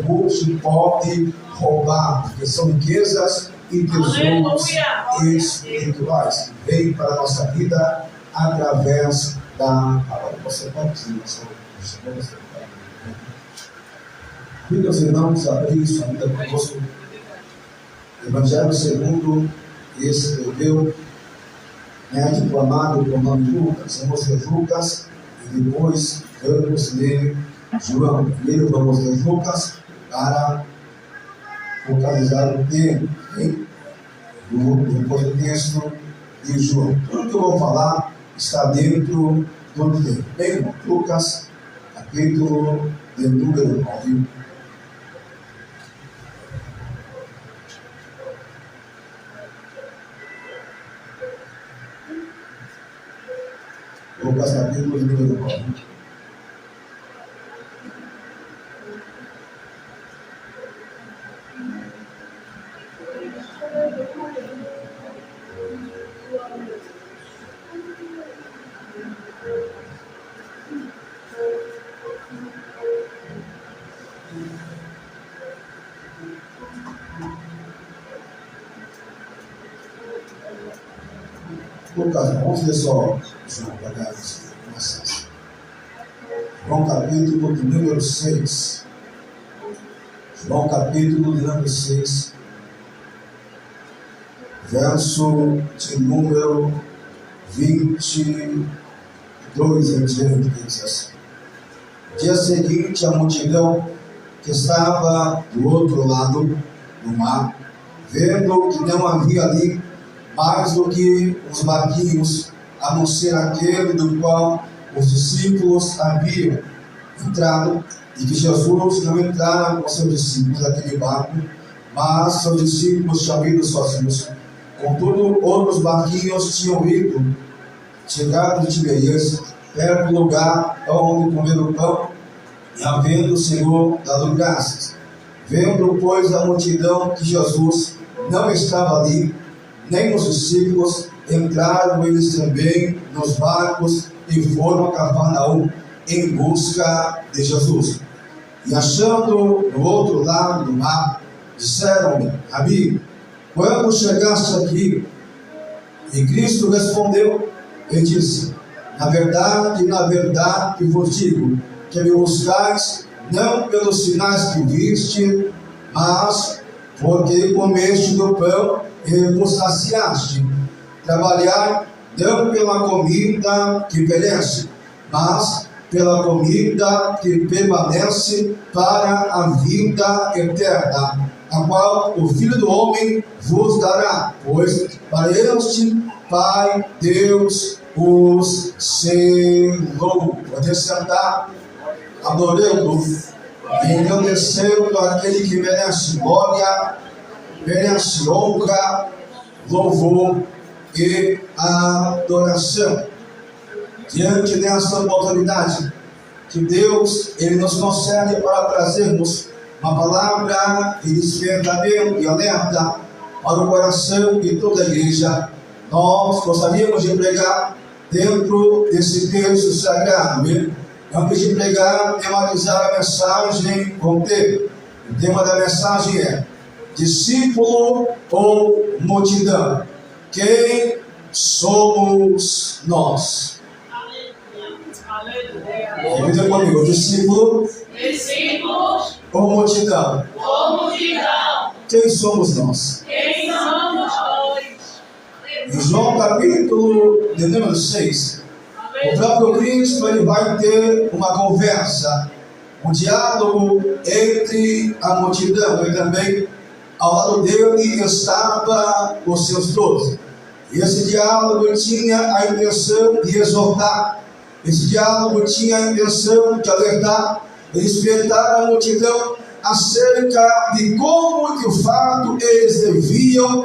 recurso pode roubar, porque são riquezas e tesouros espirituais que vêm para a nossa vida através da palavra. Você pode dizer, meus irmãos, abrir isso ainda conosco. Evangelho segundo escreveu, diplomático com o nome de Lucas. Vamos ler Lucas e depois vamos ler João. Primeiro vamos ler Lucas para focalizar o tempo, depois o texto de João. Tudo que eu vou falar está dentro do tempo. Bem, Lucas, capítulo de número 9. Lucas, capítulo de número 9. Lucas, vamos ver só, João, para dar informações. João, capítulo de número 6. João, capítulo de número 6, verso de número 22 em diante, diz assim: dia seguinte, a multidão que estava do outro lado do mar, vendo que não havia ali mais do que os barquinhos, a não ser aquele do qual os discípulos haviam entrado, e que Jesus não entrara com seus discípulos naquele barco, mas seus discípulos tinham ido sozinhos. Contudo, outros barquinhos tinham ido, chegado de Tiberias, perto do lugar onde comeram o pão, e havendo o Senhor dado graças. Vendo, pois, a multidão que Jesus não estava ali, nem os discípulos, entraram eles também nos barcos e foram a Cafarnaum em busca de Jesus. E achando no outro lado do mar, disseram-lhe: Rabi, quando chegaste aqui? E Cristo respondeu e disse: na verdade vos digo, que me buscais não pelos sinais que viste, mas porque comeste do pão e vos saciaste. Trabalhai não pela comida que perece, mas pela comida que permanece para a vida eterna, a qual o Filho do Homem vos dará, pois para este Pai Deus os selou. Pode sentar, adorando e engrandecendo aquele que merece glória, merece honra, louvor e adoração. Diante dessa oportunidade que Deus Ele nos concede para trazermos uma palavra de despertamento e alerta para o coração de toda a igreja, nós gostaríamos de pregar dentro desse texto sagrado. Antes de pregar, tematizar a mensagem com o tema. O tema da mensagem é: discípulo ou multidão? Quem somos nós? Repita comigo: discípulo ou multidão? Quem somos nós? Em João capítulo de número 6, o próprio Cristo ele vai ter uma conversa, um diálogo entre a multidão, e também ao lado dele estava os seus 12. E esse diálogo tinha a intenção de exortar, esse diálogo tinha a intenção de alertar e despertar a multidão acerca de como de fato eles deviam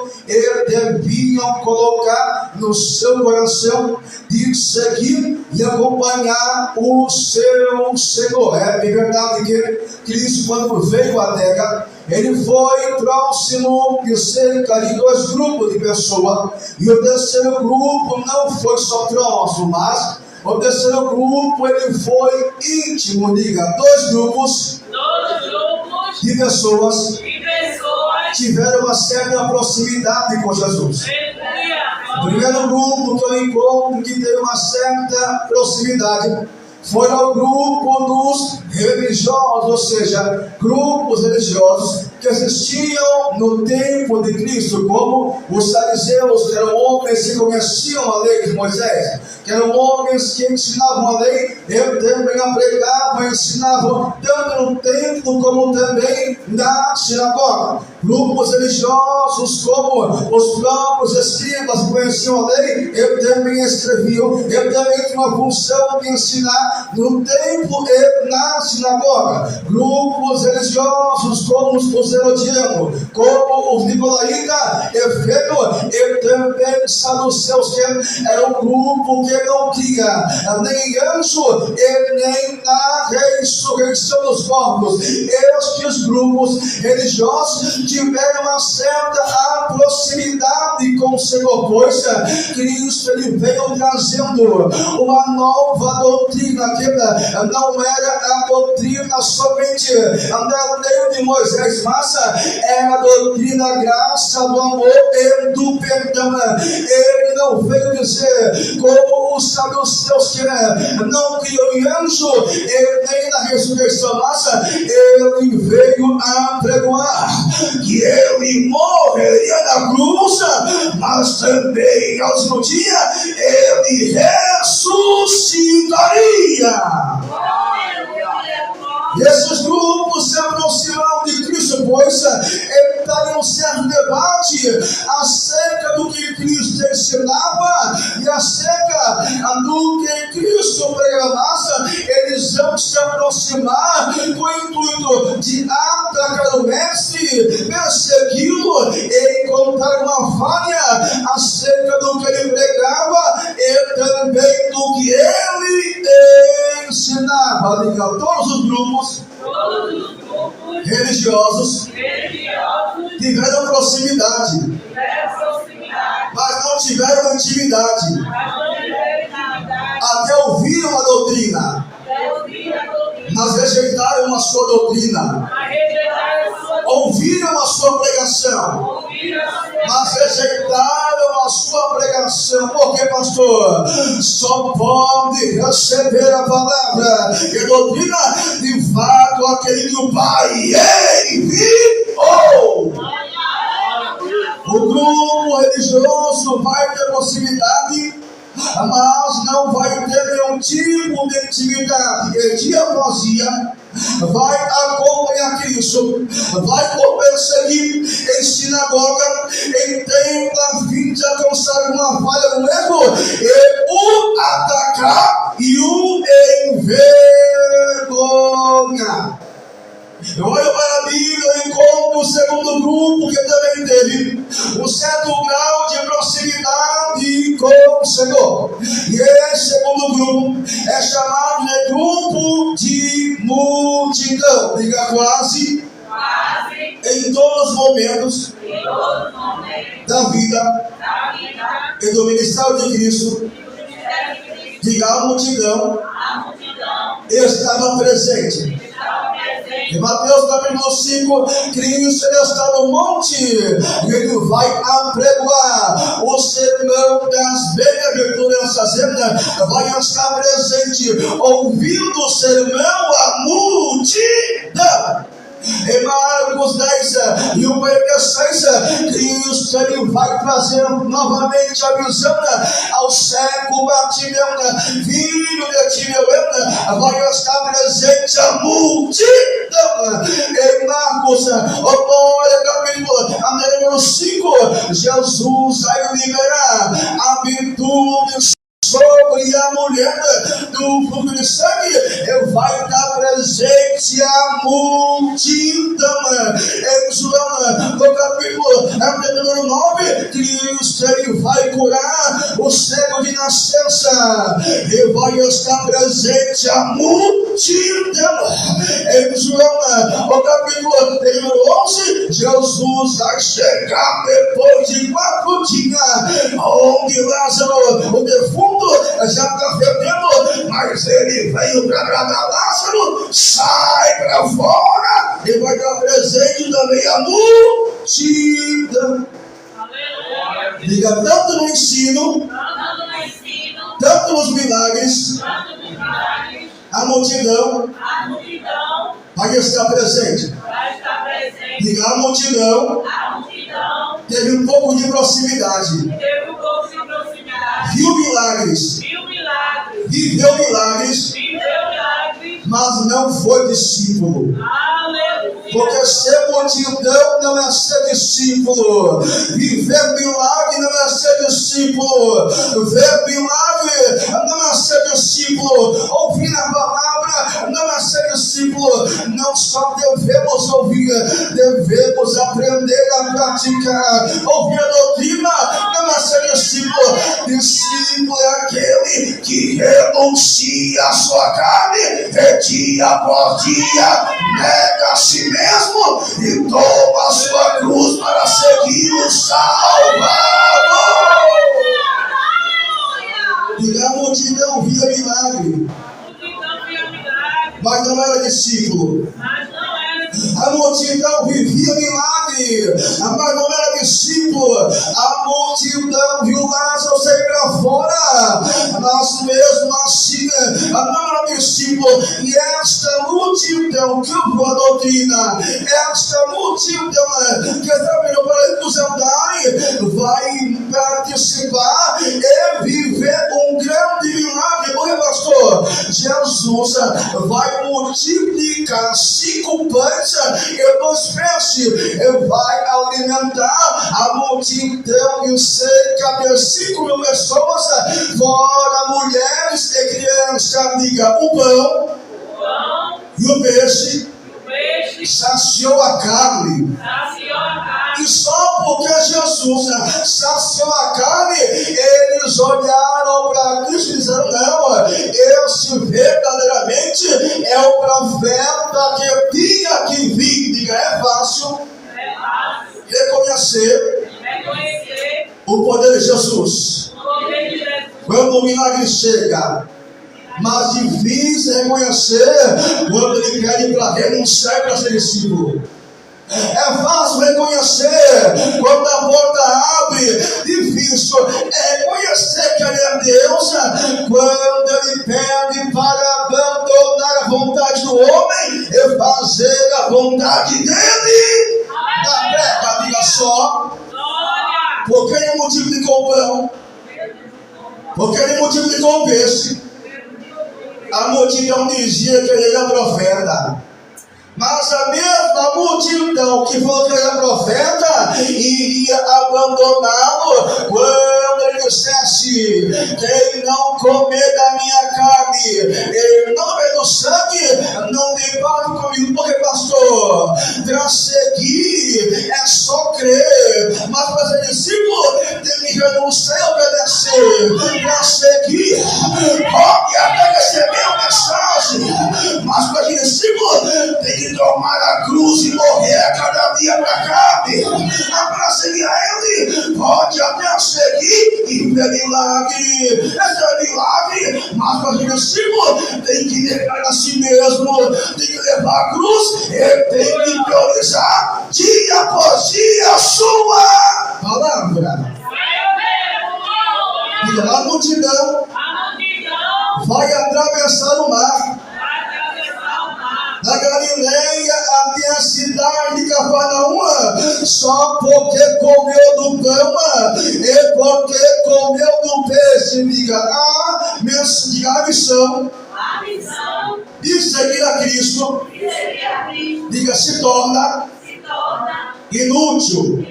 colocar no seu coração de seguir e acompanhar o seu Senhor. É verdade que Cristo, quando veio à terra, ele foi próximo de cerca de 2 grupos de pessoas, e o terceiro grupo não foi só próximo, mas o terceiro grupo ele foi íntimo. Diga: 2 grupos de pessoas tiveram uma certa proximidade com Jesus. O primeiro grupo que eu encontro que teve uma certa proximidade foi o grupo dos religiosos, ou seja, grupos religiosos que existiam no tempo de Cristo, como os fariseus, que eram homens que conheciam a lei de Moisés, que eram homens que ensinavam a lei, e também pregavam e ensinavam tanto no templo como também na sinagoga. Grupos religiosos como os próprios escribas que conheciam a lei, e também escreviam, e também tinham a função de ensinar no templo e na sinagoga. Grupos religiosos como os herodianos, como os nicolaítas, e também saduceus, que era um grupo que não cria nem anjo e nem na ressurreição dos mortos. Estes grupos religiosos tiveram uma certa proximidade com o Senhor, pois Cristo ele veio trazendo uma nova doutrina, que não era a doutrina somente da lei de Moisés, mas era a doutrina da graça, do amor e do perdão. Ele não veio dizer como os saduceus que não criam em anjo e nem na ressurreição, mas ele veio a pregoar que ele morreria na cruz, mas também ao último dia ele ressuscitaria. E esses grupos se aproximaram de Cristo, pois entraram um certo debate acerca do que Cristo ensinava e acerca do que Cristo pregava. Eles vão se aproximar com o intuito de atacar o mestre, persegui-lo e encontrar uma falha acerca do que ele pregava e também do que ele ensinava. Todos os grupos religiosos tiveram proximidade, mas não tiveram intimidade. Até ouviram a doutrina, mas rejeitaram a sua doutrina. Ouviram a sua pregação, mas rejeitaram a sua pregação. Porque, pastor, só pode receber a palavra e a doutrina de fato aquele que o Pai enviou. O grupo religioso vai ter proximidade, mas não vai ter nenhum tipo de intimidade. E dia após dia vai acompanhar Cristo, vai o perseguir em sinagoga, em templo, a fim de alcançar uma falha no erro, e o atacar e o envergonhar. Eu olho para a Bíblia e encontro o segundo grupo que também teve um certo grau de proximidade com o Senhor. E esse segundo grupo é chamado de grupo de multidão. Diga quase. Em todos os momentos da vida e do ministério de Cristo, diga a multidão estava presente. Em Mateus capítulo 5, Cristo está no monte e ele vai apregoar o sermão das bem-aventuranças. Vai estar presente, ouvindo o sermão a multidão. Em Marcos 10 e o 46, Cristo ele vai trazer novamente a visão ao cego Bartimeu, filho de Timeu. Vai estar presente a multidão. Em Marcos, capítulo 5, Jesus vai liberar a virtude sobre a mulher do fluxo de sangue, vai dar presente a multidão. Em João, no capítulo 9, Cristo ele vai curar o cego de nascença e vai estar presente a multidão. Em João, no capítulo 11, Jesus vai chegar depois de 4 dias, onde Lázaro, o defunto, já está fedendo, mas ele veio para agradar Lázaro. Sai para fora e vai dar presente também à multidão. Diga, tanto no ensino, tanto nos milagres, a multidão vai estar presente. Diga, a multidão teve um pouco de proximidade. Viu milagres. Viveu milagres. Mas não foi discípulo. Porque ser multidão não é ser discípulo. Viver milagre não é ser discípulo. Ver milagre não é ser discípulo. Ouvir a palavra não é ser discípulo. Não só devemos ouvir, devemos aprender a praticar. Ouvir a doutrina não é ser discípulo. Discípulo é aquele que renuncia a sua carne, dia após dia, nega a si mesmo e toma a sua cruz para seguir o Salvador. E a multidão via milagre, mas não era discípulo. A multidão vivia milagre, mas não era discípulo. A multidão viu Lázaro sair para fora, mas mesmo assim não era discípulo. E esta multidão que ouviu a doutrina, esta multidão que está vindo para nos andar, vai participar e viver um grande milagre. Porque, pastor, Jesus vai multiplicar 5 pães e 2 peixes, vai alimentar a multidão de cerca de 5.000 pessoas, fora mulheres e crianças. Diga, o pão e o peixe saciou a carne. E só porque Jesus saciou a carne, eles olharam para Cristo e disseram: não, esse verdadeiramente é o profeta que tinha que vir. Diga, é fácil reconhecer o poder de Jesus quando o milagre chega. Mas difícil reconhecer quando ele pede para renunciar para ser discípulo. É fácil reconhecer quando a porta abre. Difícil é reconhecer que ele é Deus quando ele pede para abandonar a vontade do homem e fazer a vontade dele. Na terra, diga só. Porque ele multiplicou o pão, porque ele multiplicou o peixe. A multidão dizia que ele era profeta. Mas a mesma multidão que falou que ele era profeta iria abandoná-lo quando ele dissesse: quem não comer da minha carne e não beber do sangue, não tem parte comigo. Porque, pastor, para seguir é só crer, mas para ser discípulo tem que renunciar e obedecer. Para seguir pode até receber a mensagem, mas para ser discípulo tem que tomar a cruz e morrer a cada dia para carne. Para seguir a ele, pode até seguir e ver milagre. Esse é milagre, mas para ser discípulo tem que negar a si mesmo, tem que levar a cruz e tem que priorizar dia após dia a sua palavra. E a multidão vai atravessar o mar da Galileia até a cidade de Cafarnaum, só porque comeu do pão e porque comeu do peixe. Diga, a missão de seguir a Cristo, diga, se torna inútil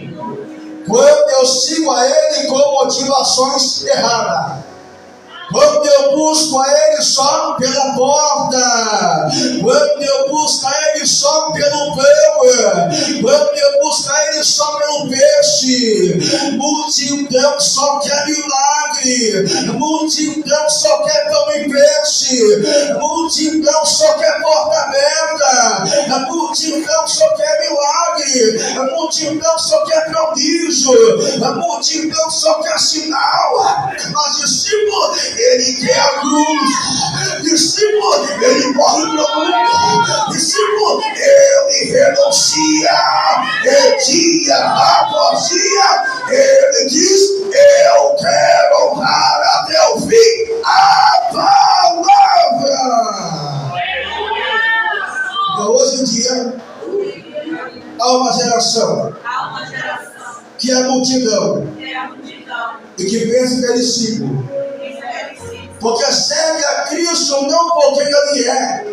quando eu sigo a Ele com motivações erradas. Quando eu busco a Ele só pela porta, quando eu busco a Ele só pelo pão, quando eu busco a Ele só pelo peixe. Multidão só quer milagre, multidão só quer pão e peixe, multidão só quer porta aberta, multidão só quer milagre. A multidão só quer prodígio, a multidão só quer sinal, mas discípulo, ele quer a cruz, discípulo, ele morre pro mundo, discípulo, ele renuncia, dia após dia, ele diz: eu quero honrar até o fim a palavra. Então, hoje em dia, há uma geração que é multidão e que pensa que é discípulo, porque segue a Cristo não porque ele é,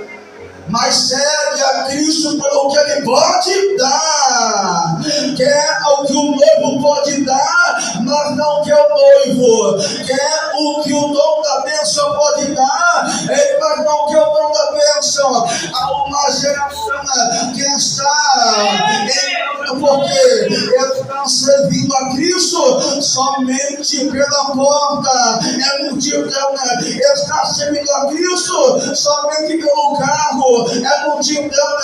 mas segue a Cristo pelo que ele pode dar. Quer o que o noivo pode dar, mas não quer o noivo. Quer o que o dom da bênção pode dar, mas não quer o dom da bênção. Há uma geração que está porque estão servindo a Cristo somente pela porta. É multidão, está servindo a Cristo somente pelo carro. É multidão,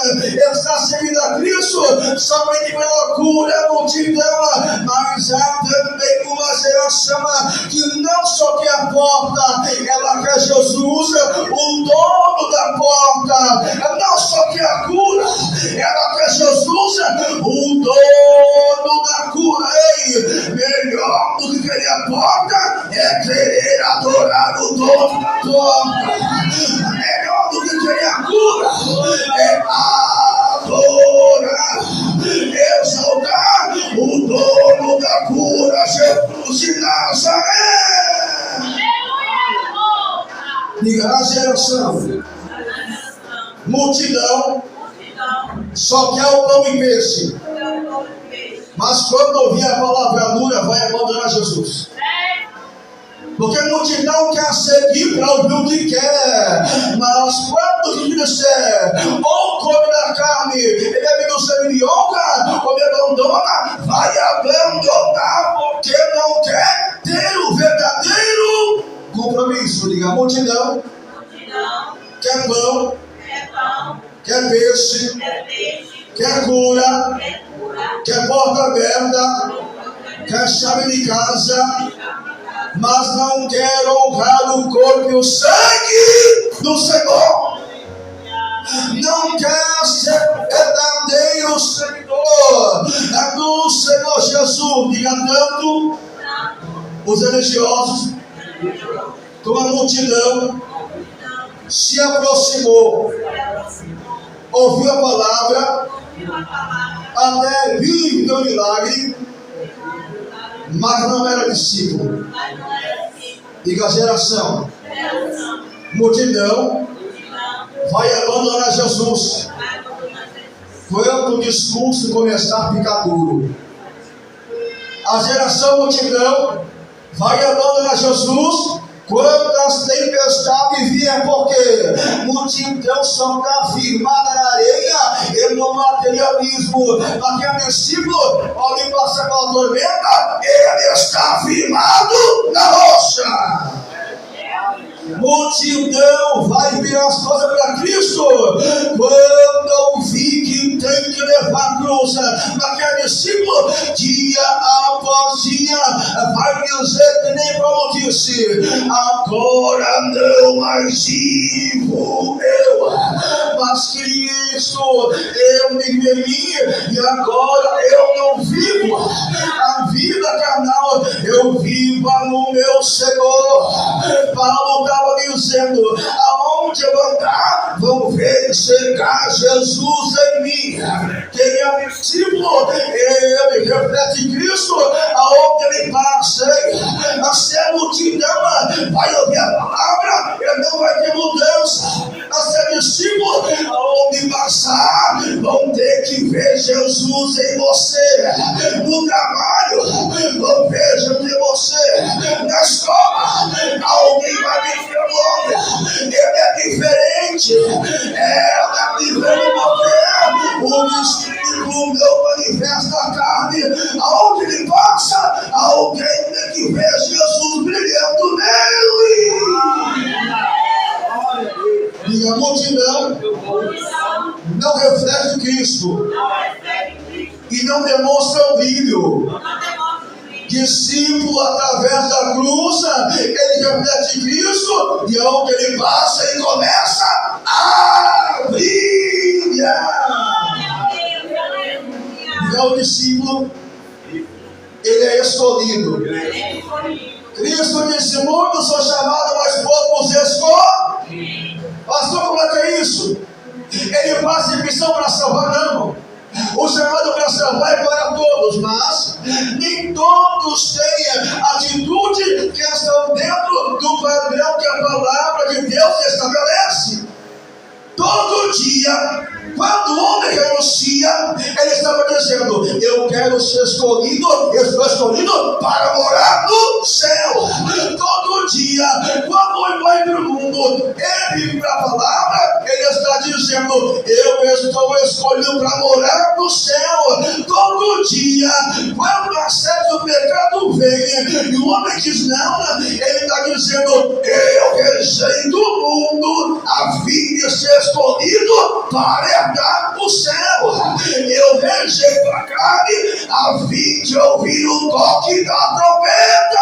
está servindo a Cristo somente pela cura. É multidão, mas há também uma geração que não só quer a porta, ela quer Jesus, o dono da porta. Não só quer a cura, ela quer Jesus, o dono da cura. Ei, melhor do que querer a porta é querer adorar o dono da porta. Melhor do que querer a cura é adorar, exaltar o dono da cura, Jesus de Nazaré. Diga: a geração, multidão, só quer o pão e peixe, mas quando ouvir a palavra dura, vai abandonar Jesus. Porque a multidão quer seguir para ouvir o que quer, mas quando o que disser, ou come da carne e bebe do sangue de honra, ou me abandona, vai abandonar, porque não quer ter o verdadeiro compromisso. Diga: a multidão quer pão, quer peixe, quer cura, quer porta aberta, quer chave de casa, mas não quer honrar o corpo e o sangue do Senhor. Não quer ser verdadeiro seguidor do Senhor Jesus. Diga: tanto os religiosos como a multidão se aproximou, ouviu a palavra, até viu o milagre, mas não era discípulo. Diga: a geração, multidão, vai abandonar Jesus quando o discurso começar a ficar duro. A geração, multidão, vai abandonar Jesus quando as tempestades vierem, porque multidão só está firmada na areia e no materialismo. Mas é discípulo, pode passar pela tormenta, ele está firmado na rocha. Multidão vai virar as coisas para Cristo quando ouvir que tem que levar a cruz. Mas é discípulo, dia após dia, vai dizer que nem Paulo disse: agora não mais vivo eu, mas Cristo eu me veli, e agora eu não vivo a vida carnal, eu vivo no meu Senhor. Paulo estava dizendo: aonde eu andar, vão ver chegar Jesus em mim. Quem é discípulo, ele reflete Cristo aonde ele passa. Se a multidão vai ouvir a palavra, ele não vai ter mudança. Se é discípulo, aonde passar, vão ter que ver Jesus em você. No trabalho, vão ver Jesus em você. Na escola, alguém vai dizer: olha, ele é diferente. Ela é diferente porque o Espírito não manifesta a carne. Aonde ele passa, alguém tem que ver Jesus brilhando nele. E a multidão não reflete Cristo. e não demonstra o brilho. Discípulo, através da cruz, ele reflete Cristo, e onde ele passa, ele começa a brilhar. É o discípulo, ele é escolhido. Cristo disse: muitos são chamados, mas poucos escolhidos. Pastor, como é que é isso? Ele passa em missão para salvar, não. O chamado para salvar é para todos, mas nem todos têm atitude que estão dentro do padrão que a palavra de Deus estabelece. Todo dia, quando o homem renuncia, ele estava dizendo: eu quero ser escolhido, eu estou escolhido para morar no céu. Todo dia, quando ele vai para o mundo, ele vive para a palavra, ele está dizendo: eu estou escolhido para morar no céu. Todo dia, quando a sede do pecado vem, e o homem diz não, ele está dizendo: eu rejeito do mundo a fim de ser escolhido para herdar o céu. Eu rejeito a carne a fim de ouvir o toque da trombeta.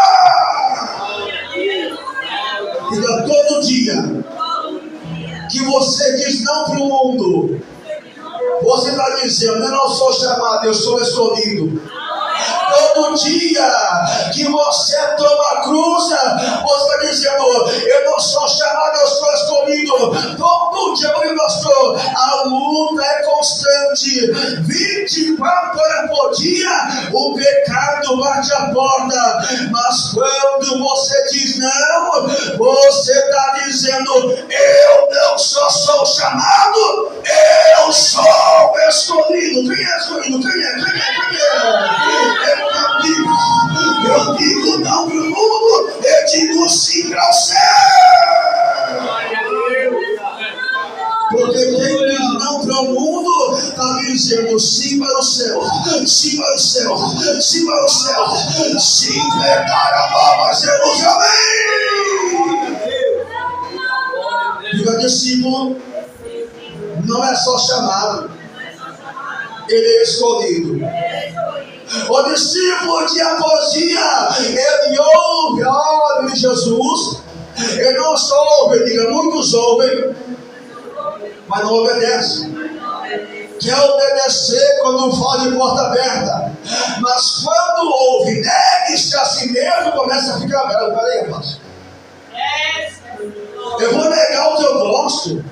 Então, todo dia que você diz não para o mundo, você está dizendo: eu não sou chamado, eu sou escolhido. Todo dia que você toma a cruz, você está dizendo: eu não sou chamado, eu sou escolhido. Todo dia, meu pastor, a luta é constante. 24 horas por dia, o pecado bate a porta. Mas quando você diz não, você está dizendo: eu não só sou chamado, eu sou escolhido. Quem é escolhido? Quem é? Eu digo não para o mundo, eu digo sim para o céu. Porque quem diz não para o mundo está dizendo sim para o céu, sim para o céu, sim para o céu, sim para a nova Jerusalém. Diga: discípulo não é só chamado, ele é escolhido. O discípulo de aposia, ele ouve a ordem de Jesus. Ele não só ouve, diga, muitos ouvem, mas não obedecem. Quer obedecer quando fala de porta aberta, mas quando ouve, negue-se a si mesmo, começa a ficar velho. Peraí, rapaz, eu vou negar o que eu gosto,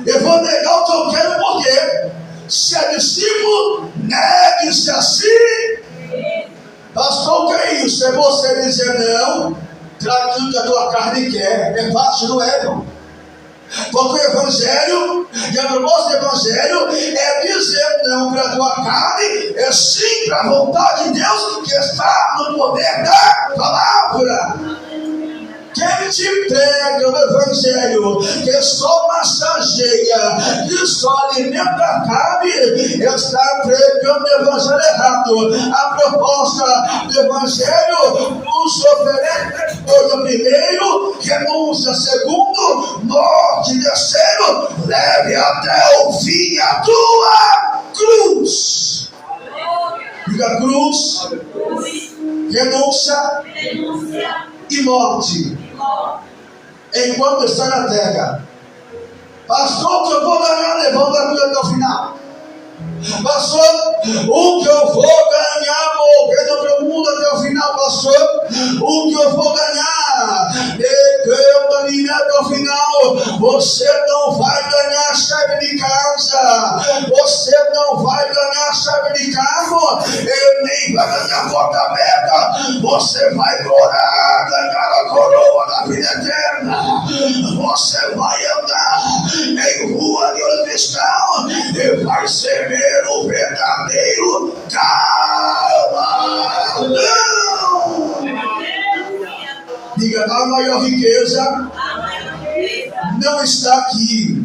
eu vou negar o que eu quero, por quê? Se é discípulo, negue-se a si. Pastor, o que é isso? É você dizer não para aquilo que a tua carne quer. É fácil, não é, irmão? Porque o Evangelho, e a proposta do Evangelho é dizer não para a tua carne, é sim para a vontade de Deus que está no poder da palavra. Quem te prega o Evangelho, que só massageia, que só alimenta a carne, está pregando o Evangelho errado. A proposta do Evangelho nos oferece coisa: primeiro, renúncia; segundo, morte; terceiro, leve até o fim a tua cruz. Diga: cruz, renúncia e morte. Enquanto está na terra. Pastor, o que eu vou ganhar? Levanta a cruz até o final. Pastor, o que eu vou ganhar morrendo para o mundo até o final? Pastor, o que eu vou ganhar negando a mim até o final? Você não vai ganhar chave de casa, você não vai ganhar chave de carro, ele nem vai ganhar porta aberta. Você vai morar, ganhar a coroa da vida eterna. Você vai andar em rua de Urbistão e vai ser o verdadeiro galardão. Diga: a maior riqueza não está aqui,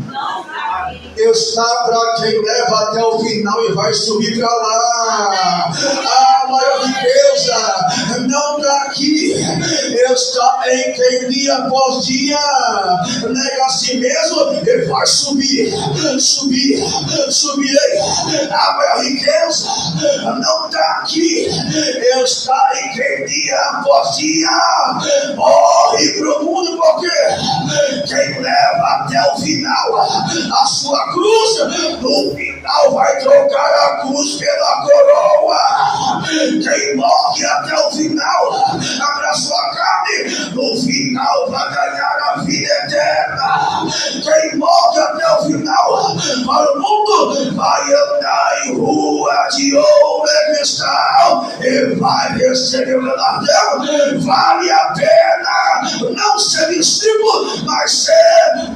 está para quem leva até o final e vai subir para lá. A maior riqueza não está aqui, está em quem dia após dia nega a si mesmo e vai subir. Subirei. A riqueza não está aqui, está em quem dia após dia morre para o mundo, porque quem leva até o final a sua cruz, no final vai trocar a cruz pela coroa. Quem morre até o final abre a sua carne, no final vai ganhar a vida eterna. Quem morre até o final para o mundo vai andar em rua de ouro e cristal e vai receber o galardão. Vale a pena não ser discípulo, mas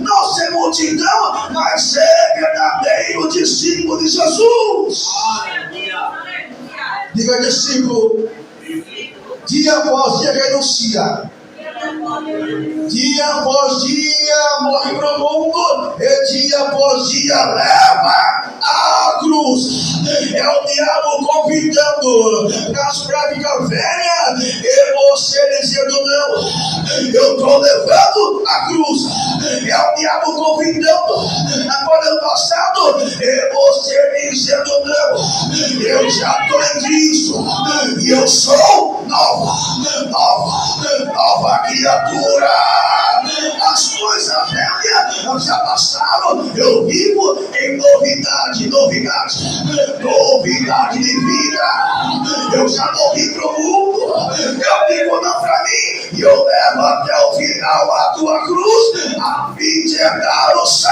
não ser multidão, mas ser verdadeiro discípulo de Jesus. Diga discípulo. Dia após dia renuncia. Dia após dia morre para o mundo e dia após dia leva a cruz. É o diabo convidando nas práticas velhas e você dizendo não, eu estou levando a cruz. É o diabo convidando agora no passado e você dizendo não, eu já estou em Cristo e eu sou nova criatura. As coisas velhas já passaram, eu vivo em novidade de vida. Eu já morri para o mundo, eu vivo não para mim, e eu levo até o final a tua cruz, a fim de herdar o céu.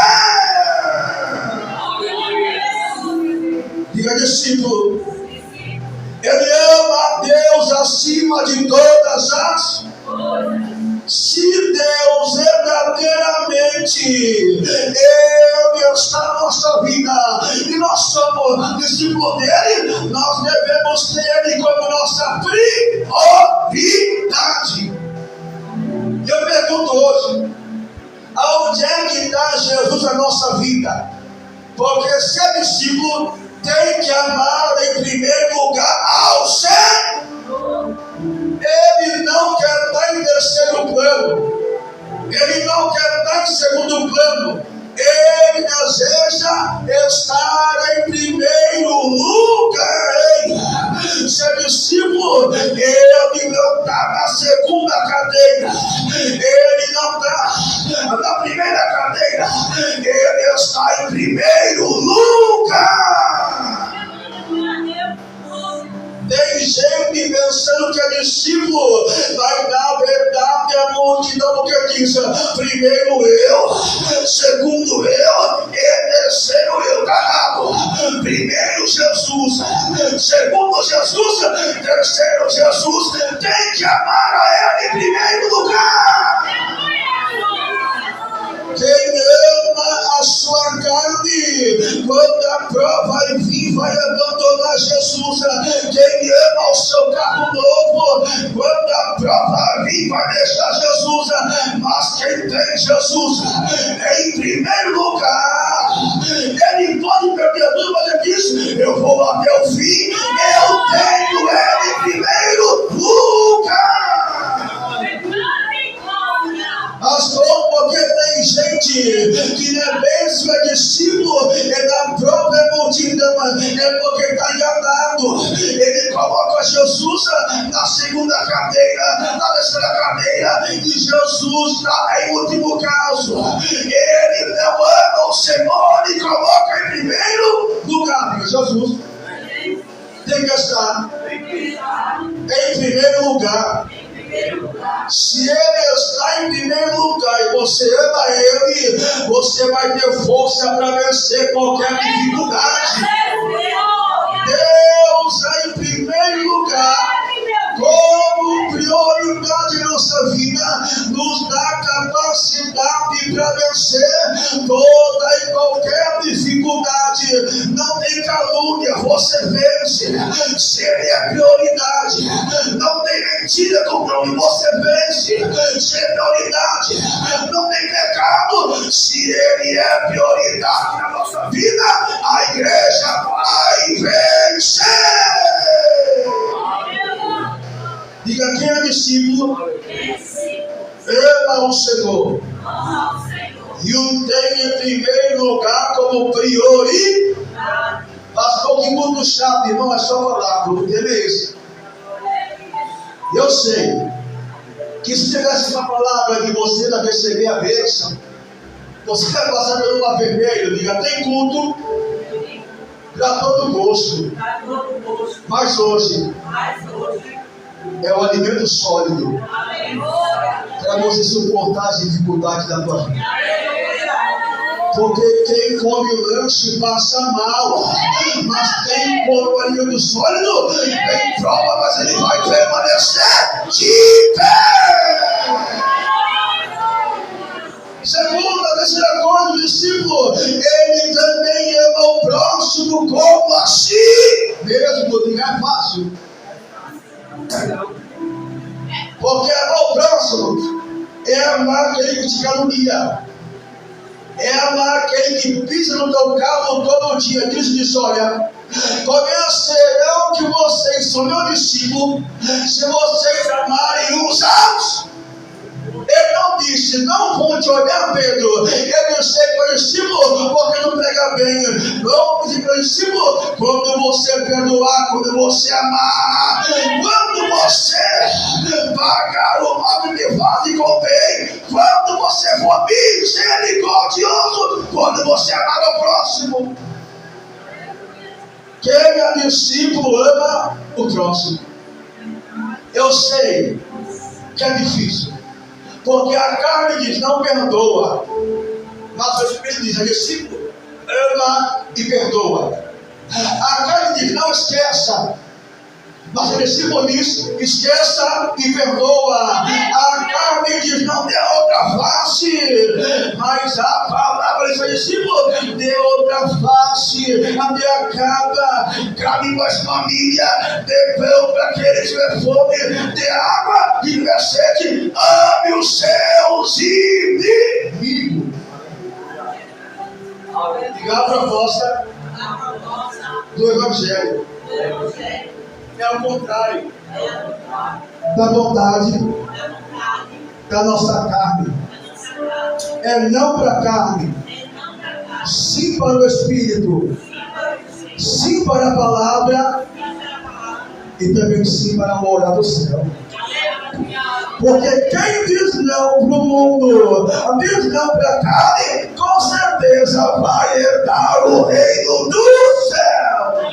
Diga discípulo, ele ama a Deus acima de todas as coisas. Se Deus verdadeiramente Ele está na nossa vida e nós somos discípulos dele, nós devemos ter Ele como nossa prioridade. Eu pergunto hoje, aonde é que está Jesus na nossa vida? Porque ser discípulo tem que amar em primeiro lugar ao Senhor. Ele não quer estar em terceiro plano. Ele não quer estar em segundo plano. Ele deseja estar em primeiro lugar. Ser discípulo, ele não está na segunda cadeira. Ele não está na primeira cadeira. Ele está em primeiro lugar. Tem gente pensando que é discípulo vai dar verdade à multidão, porque diz: primeiro eu, segundo eu e terceiro eu. Carrado. Primeiro Jesus, segundo Jesus, terceiro Jesus. Tem que amar a Ele em primeiro lugar. Quem ama a sua carne, quando a prova vir, vai abandonar Jesus. Quem ama o seu carro novo, quando a prova vir, vai deixar Jesus. Mas quem tem Jesus em primeiro lugar, ele pode perder tudo, mas ele diz: eu vou até o fim, eu tenho ele em primeiro lugar. Pastor, porque tem gente que não é bênção, é discípulo, é da própria multidão, é porque está enganado. Ele coloca Jesus na segunda cadeira, na terceira cadeira, e Jesus está em último caso. Ele não ama o Senhor e coloca em primeiro lugar. Jesus tem que estar em primeiro lugar. Se ele está em primeiro lugar e você ama ele, você vai ter força para vencer qualquer dificuldade. Deus é em primeiro lugar, como prioridade em nossa vida, nos dá capacidade para vencer toda e qualquer dificuldade. Não tem calúnia, você vence. Se ele é prioridade, não tem mentira com nome, você vence. Se é prioridade, não tem pecado. Se ele é prioridade na nossa vida, a igreja vai vencer. Diga: quem é discípulo ama o Senhor e o tem em primeiro lugar como prioridade. Pastor, que muito chato, irmão, é só palavra, o tema é esse. Eu sei que se tivesse uma palavra que você vai receber a bênção, você vai passar pelo mar vermelho, diga, tem culto para todo gosto, mas hoje é o alimento sólido para você suportar as dificuldades da tua vida. Porque quem come o lanche passa mal, mas quem come o alimento sólido tem prova, mas ele vai permanecer de pé. Segunda, terceira coisa do discípulo, ele também ama o próximo como a si mesmo. Não é fácil, porque amar o próximo é amar aquele que te calunia, é amar aquele que pisa no teu carro todo dia. Cristo olha, conhecerão que vocês são meu discípulo se vocês amarem uns aos. Ele não disse, não vão te olhar, Pedro. Ele disse, meu discípulo, porque não prega bem. Não, meu discípulo, quando você perdoar, quando você amar, quando você pagar o mal que faz com bem, quando você for misericordioso, quando você amar o próximo. Quem é discípulo ama o próximo. Eu sei que é difícil, porque a carne diz, não perdoa. Mas o Espírito diz, é discípulo, ama e perdoa. A carne diz, não esqueça. Mas o discípulo diz, esqueça e perdoa. A carne diz, não dê outra face. Mas a palavra diz, discípulo, dê outra face. Dê a cabe com as famílias, dê pão para aqueles que tiver fome, dê água e tiver sede. Ame os seus inimigos. Diga a proposta do Evangelho. É o contrário da vontade da nossa carne. É não para a carne, sim para o Espírito, sim para a palavra e também sim para a moral do céu. Porque quem diz não para o mundo, diz não para a carne, com certeza vai herdar o reino do céu.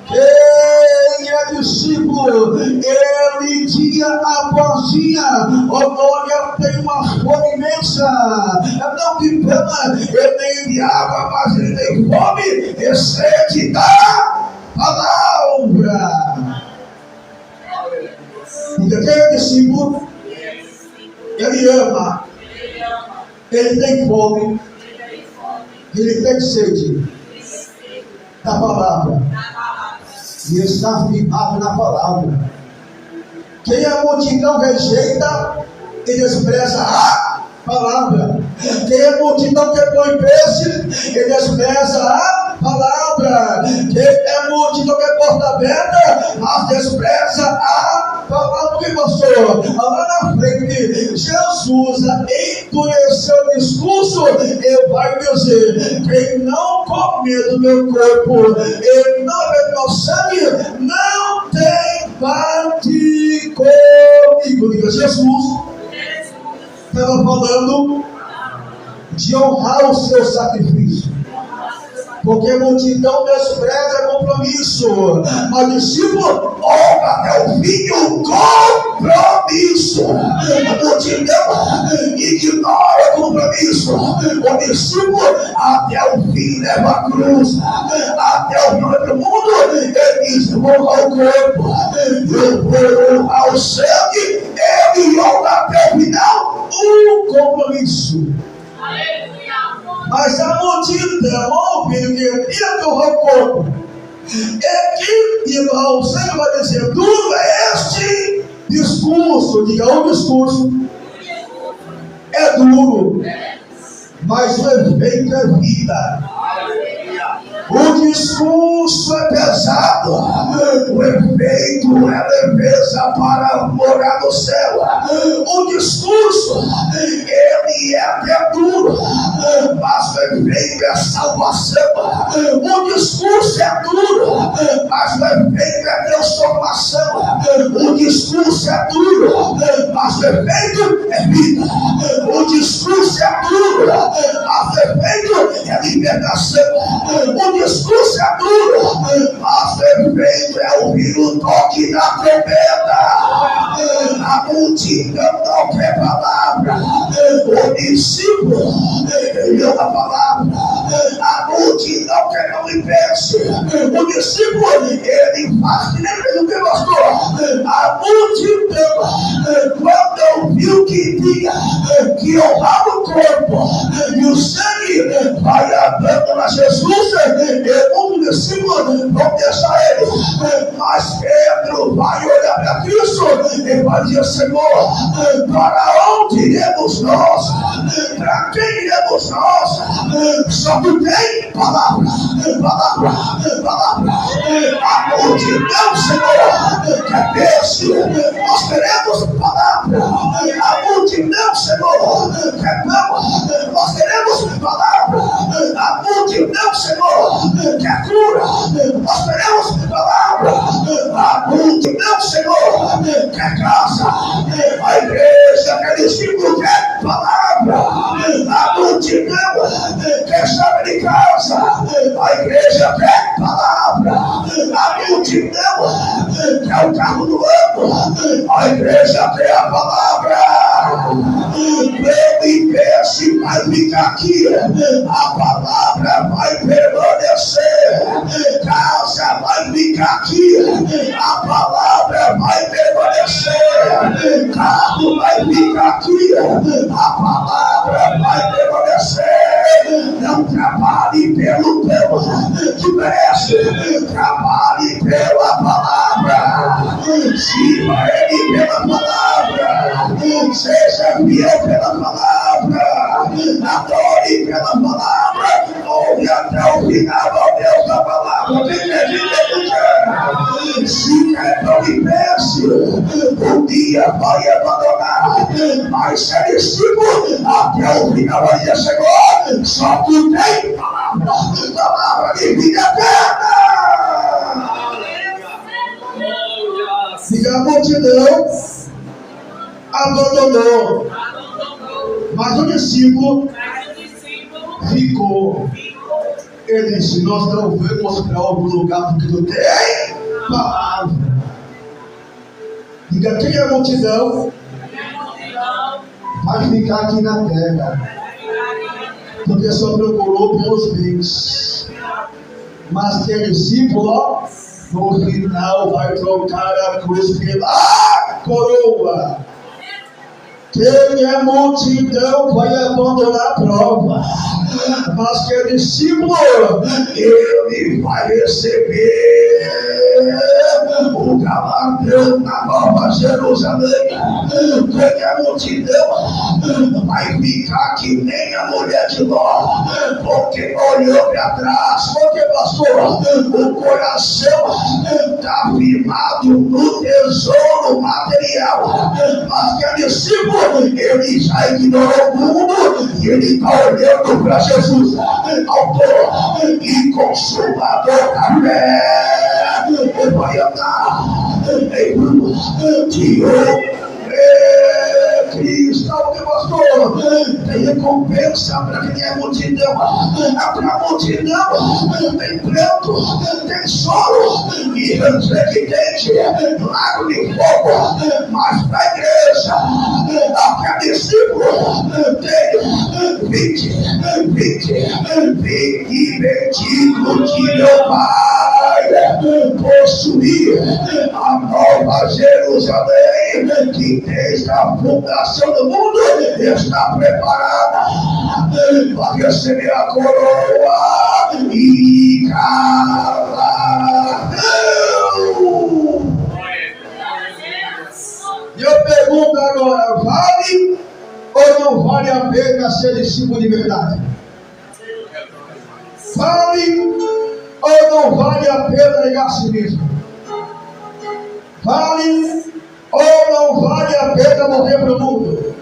Quem é discípulo, ele dia após dia, olha, tem uma fome imensa, não de pão, ele nem de água, mas ele tem fome e sede da palavra. Então, quem é discípulo, ele ama, ele tem fome, ele tem sede da palavra. E está firmado na palavra. Quem a multidão rejeita e despreza a palavra. Quem a multidão que põe peixe e despreza a palavra. Quem a multidão que porta aberta, mas despreza a palavra. Que pastor, lá na frente, Jesus endureceu o discurso e vai dizer: quem não comer do meu corpo e não beber meu sangue, não tem parte comigo. Diga, Jesus estava falando de honrar o seu sacrifício. Porque a multidão despreza compromisso, mas o discípulo honra até o fim o compromisso. A multidão ignora o compromisso. O discípulo até o fim leva a cruz, até o fim do mundo. Ele diz: honra o corpo, eu vou honrar o sangue. Ele honra até o final o compromisso. Mas a multidão ouve que ia honrar o corpo, e que honrar o sangue vai dizer: duro é este discurso. Diga, o discurso é duro, mas o efeito é vida. O discurso é pesado, o efeito é leveza. força para morar no céu. O discurso, ele é até duro, mas o efeito é salvação. O discurso é duro, mas o efeito é transformação. O discurso é duro, mas o efeito é vida. O discurso é duro, mas o efeito é libertação. O discurso é duro, mas o efeito é ouvir o toque da trombeta. A multidão não quer palavra, o discípulo ele ouve a palavra. A multidão quer não lhe pense, o discípulo ele faz que nem fez o que gostou. A multidão, quando ouviu que tinha que honrar o corpo e o sangue vai andando na Jesus, o discípulo vão deixar ele. Mas Pedro vai olhar para Cristo e vai dizer: Senhor, para onde iremos nós? Para quem iremos nós? Só tu tem palavra, palavra, palavra. A multidão, Senhor, quer ver-se. Nós teremos palavra. A multidão, Senhor, quer não. Nós teremos palavra. A multidão, Senhor, quer cura. Nós teremos palavra. A multidão, Senhor, quer casa. A igreja quer discípulo, quer palavra. A multidão quer chave de casa. A igreja quer palavra. A multidão quer o carro do ano. A igreja quer a palavra. Meu e pense vai ficar aqui. A palavra vai permanecer. Casa vai ficar aqui. A palavra vai permanecer. Carro vai ficar aqui. A palavra vai permanecer. Não trabalhe pelo que merece. Trabalhe pela palavra. Sirva ele pela palavra. Seja fiel pela palavra. Adore pela palavra. Ouve até o final, ó Deus, da palavra. Se quer não me pense, um dia vai abandonar. Mas se é discípulo, até o final ainda chegou. Só tu tem palavra, palavra de vida eterna. E a multidão abandonou, mas o discípulo ficou. Ele disse: nós não vamos para outro lugar porque tu tem palavra. Diga: quem é a multidão? Vai ficar aqui na terra, porque só procurou pelos bens. Mas quem é discípulo, ó, no final vai trocar a cruz pela coroa. Quem é multidão vai abandonar a prova, mas quem é discípulo, ele vai receber o galardão na Nova Jerusalém. Quem é multidão vai ficar que nem a mulher de Ló, porque olhou para trás, porque pastor, o coração está firmado no tesouro material, mas que é discípulo, ele já ignorou o mundo e ele está olhando para Jesus, autor e consumador da fé. Ele vai andar em rua de ouro. Cristo, pastor, tem recompensa para quem é multidão. Para a multidão tem pranto, tem choro e ranger de dente, lago de fogo. Mas para a igreja, para discípulo, tem 20 versículos de meu Pai possuir a Nova Jerusalém, que desde a fundação do mundo está preparada para receber a coroa e galardão. E eu pergunto agora: vale ou não vale a pena ser discípulo de verdade? Vale ou não vale a pena negar a si mesmo? Vale ou não vale a pena morrer para o mundo?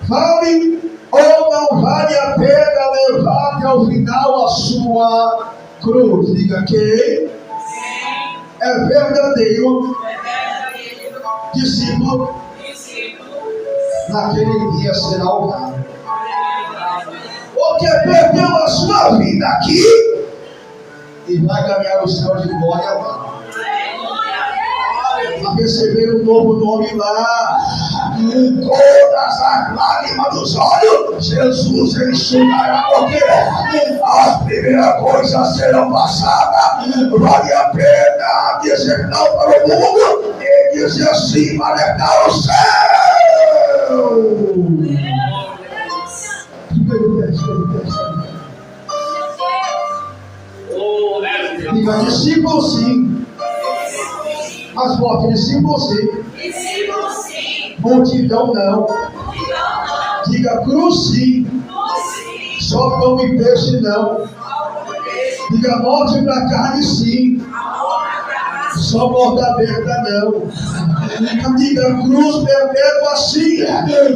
Vale ou não vale a pena levar até o final a sua cruz? Diga que é verdadeiro discípulo, naquele dia será honrado. Porque perdeu a sua vida aqui e vai ganhar o céu de glória lá. Vai receber um novo nome lá. Todas as lágrimas dos olhos Jesus enxugará, porque as primeiras coisas serão passadas. Vale a pena dizer não para o mundo e dizer sim para dar o céu. Diga discípulo sim. As fortes discípulo sim. Multidão não. Diga cruz sim. Só pão e peixe não. Diga morte para carne sim. Só morda aberta não. Diga cruz perpétua sim.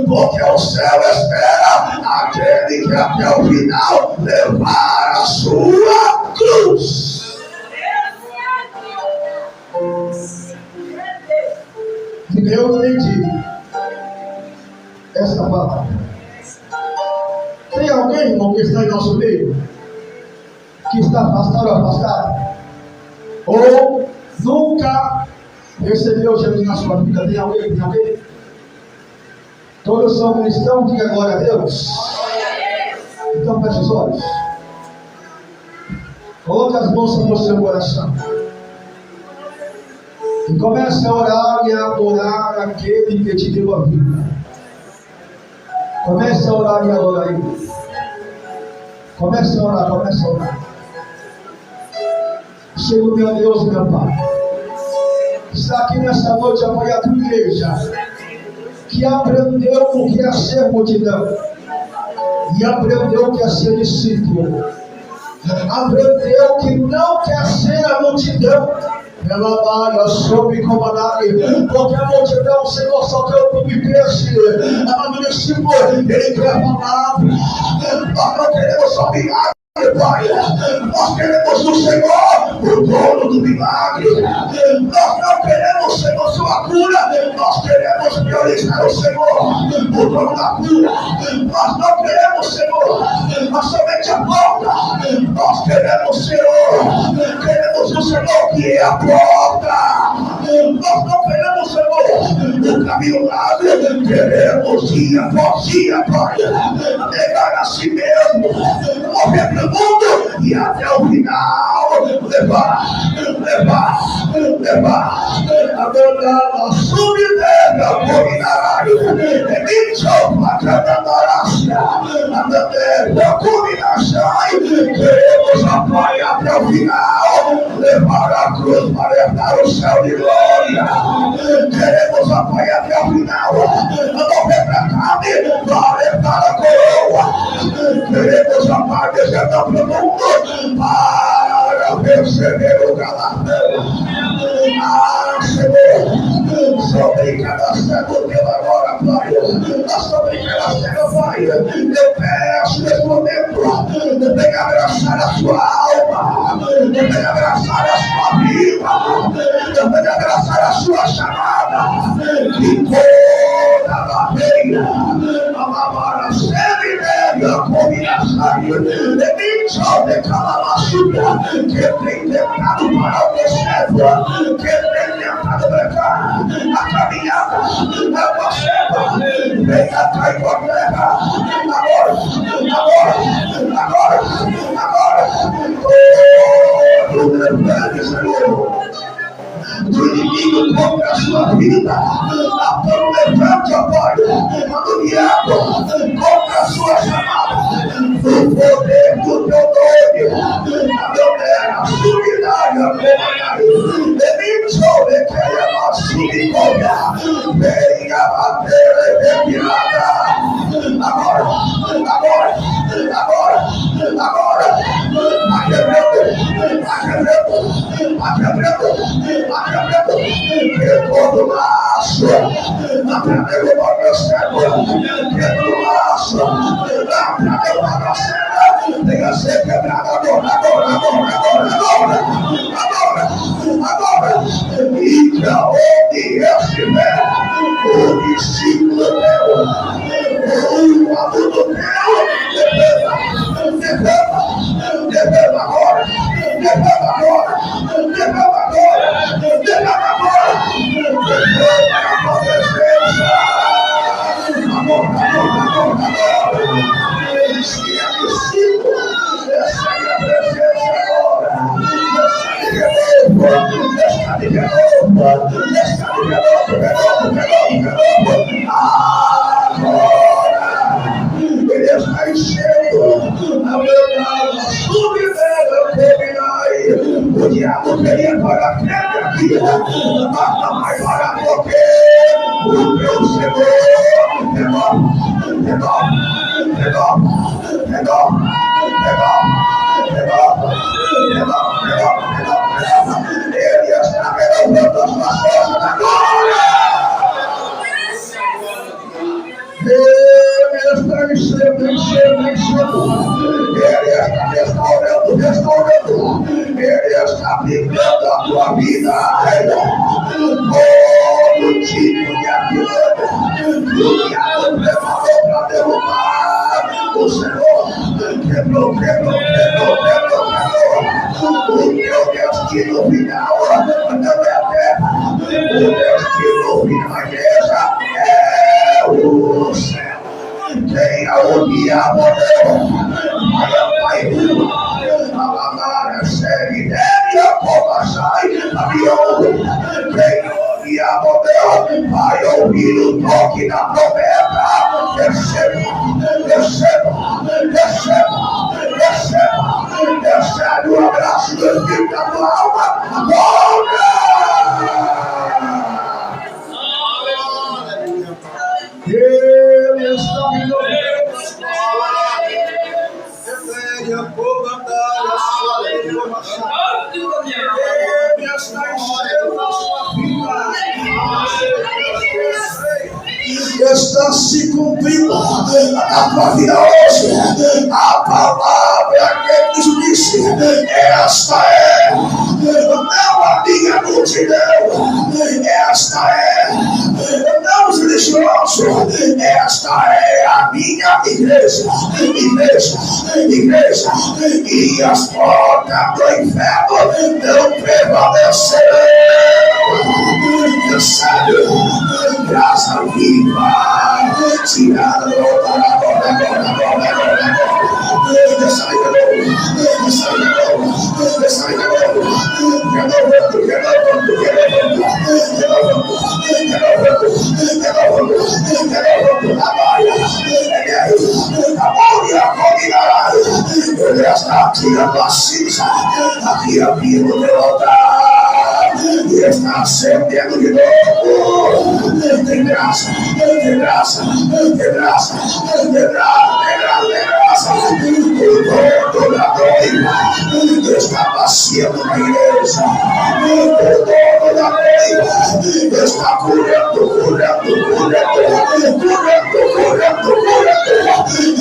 Porque o céu espera aquele que até o final levar a sua cruz. Diga, eu entendi esta palavra. Tem alguém, irmão, que está em nosso meio, que está afastado ou afastado, ou nunca recebeu Jesus na sua vida? Tem alguém? Tem alguém? Todos são cristãos, diga glória a Deus. Então feche os olhos. Coloque as mãos sobre o seu coração. E comece a orar e a adorar aquele que te deu a vida. Comece a orar e a adorar Ele. Comece a orar, comece a orar. Senhor meu Deus, meu Pai, está aqui nessa noite apoiar a tua igreja, que aprendeu o que é ser multidão, e aprendeu o que é ser discípulo, aprendeu que não quer ser a multidão. Ela vai soube comandar, porque a multidão, Senhor, só quer o pão e peixe. Amado discípulo, Ele quer a palavra. Nós não queremos só milagre, Pai. Nós queremos o Senhor, o dono do milagre. Nós não queremos, Senhor, sua cura. Nós queremos priorizar o Senhor, o dono da cura. Nós não queremos, Senhor, somente a porta. Nós queremos, Senhor, queremos o Senhor que é a porta. Nós não queremos, Senhor, o caminho largo. Queremos dia após dia, Pai, negar a si mesmo, morrer para o mundo e até o final levar a verdade subida por inarário. Emitiu a candandarácia, a bandeira combinação. Queremos apoiar até o final, levar a cruz para herdar o céu de glória. Queremos apoiar até o final, morrer para a carne para herdar a coroa. Queremos amar desertar para o mundo para receber o galardão. Senhor, sobre cada cego teu agora, Pai, sobre cada cego, Pai, eu peço nesse momento, venha abraçar a sua alma, venha abraçar a sua vida, venha abraçar a sua chamada, que toda barreira, a mamara seminéria, combinação, emissão de calamaçuda, que tem tentado para o deserto, que tem tentado brecar a caminhada, a passeada, venha cair por terra, agora, todo levante, Senhor, do inimigo contra a sua vida, a todo levante, ó Pai, do diabo contra a sua chamada, do poder do teu nome, a meu terra, subidade, a comunidade, emitiu, requeira, nossa misericórdia, venha bater e retirada, agora, arrebenta que todo laço, através do meu cérebro, que todo laço, através do meu cérebro, tenha ser quebrado agora, e para onde eu estiver, o discípulo meu, o aluno meu, derrama agora, ele está enchendo a verdade, o diabo queria para a minha vida, mas para porque o meu Senhor ele está renovando as suas forças agora. Ele está enchendo. Ele está restaurando. Ele está vivendo a tua vida. Todo tipo de atividade que o diabo preparou para derrubar, o Senhor quebrou. O meu destino final não é a terra. O destino final da igreja é o céu. Quem o diabo deu, vai a série a copa sai, quem o diabo deu, vai ouvir o toque da promessa. Recebe o abraço do Espírito da tua alma agora. Ele está me dando. Ele está enchendo a sua vida. Está se cumprindo a tua vida hoje. A palavra que nos disse: esta é não a minha multidão, esta é não os religiosos, esta é a minha igreja, e as portas do inferno não prevalecerão. Sério, graça viva, tirada ele está tirando a cinza, aqui abrindo o meu altar, e está acendendo de novo. Tem graça. O dono da noiva está passeando na igreja. O dono da noiva está curando.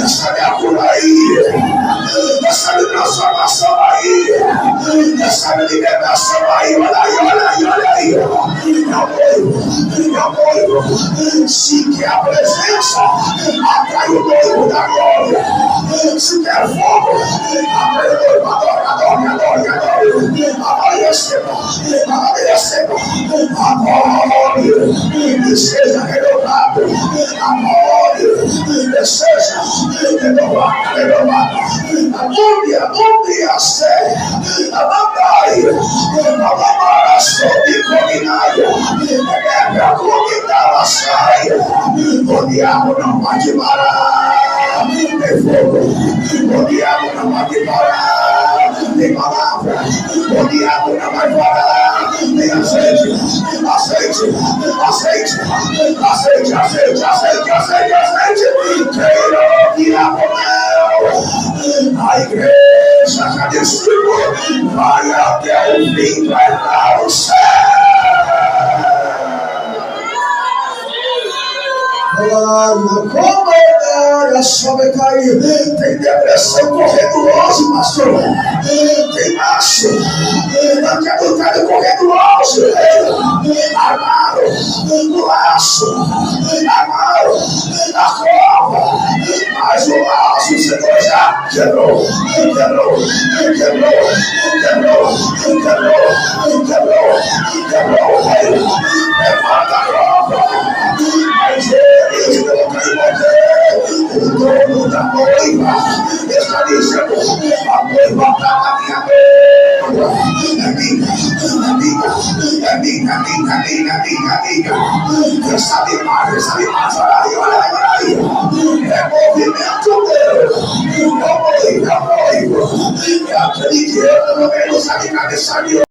Essa é a cura aí. Essa é a transformação aí. Essa é a libertação aí. Olha aí. É o noivo. Se quer a presença, atrai o noivo da glória. Se quer fogo, atrai o noivo. Adore. Receba. Adore. E seja renovado. Adore. E seja renovado. Onde a sé, a mamãe, sobre combinaia, a comida sai, o diabo não vai te parar, tem fogo, o diabo não vai te parar, tem palavra, o diabo não vai parar, tem Aceite, aceite, aceite, aceite, aceite, aceite, aceite, aceite. Quem não vira com a igreja já desfilou, vai até o fim, vai lá o céu. Tem depressão correndo longe, pastor. Tem macho, não quer lutar correndo longe. Amaram o laço, amaram a cova, mas o laço o Senhor já quebrou, quebrou, quebrou, quebrou, quebrou, quebrou, quebrou. Levanta a cova, mas ele não quer morrer. O dono da noiva está dizendo: a noiva está na minha noiva. É minha, é minha, é minha, é minha, é minha, é minha, é minha. Recebe mais, olha aí, olha aí, olha aí. É movimento meu. É o noivo, é aquele que anda no meio dos aniversários.